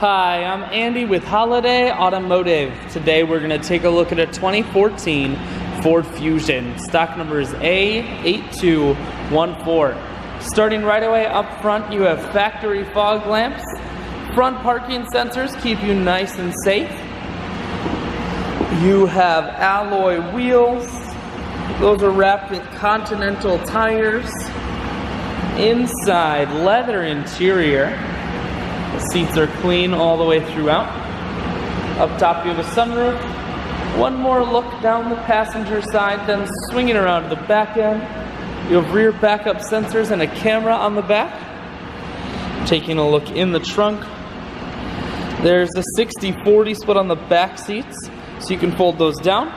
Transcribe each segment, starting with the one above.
Hi, I'm Andy with Holiday Automotive. Today we're going to take a look at a 2014 Ford Fusion. Stock number is A8214. Starting right away up front, you have factory fog lamps. Front parking sensors keep you nice and safe. You have alloy wheels. Those are wrapped with Continental tires. Inside, leather interior. The seats are clean all the way throughout. Up top you have a sunroof. One more look down the passenger side, then swinging around to the back end. You have rear backup sensors and a camera on the back. Taking a look in the trunk. There's a 60-40 split on the back seats, so you can fold those down.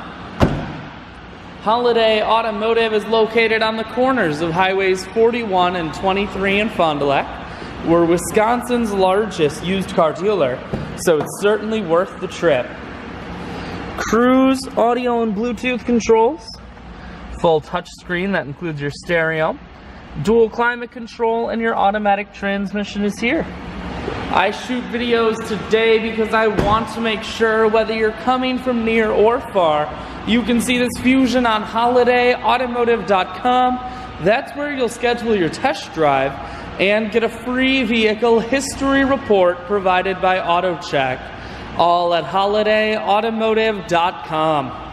Holiday Automotive is located on the corners of Highways 41 and 23 in Fond du Lac. We're Wisconsin's largest used car dealer, so it's certainly worth the trip. Cruise audio and Bluetooth controls, full touchscreen that includes your stereo, dual climate control, and your automatic transmission is here. I shoot videos today because I want to make sure whether you're coming from near or far, you can see this Fusion on holidayautomotive.com. That's where you'll schedule your test drive and get a free vehicle history report provided by AutoCheck, all at holidayautomotive.com.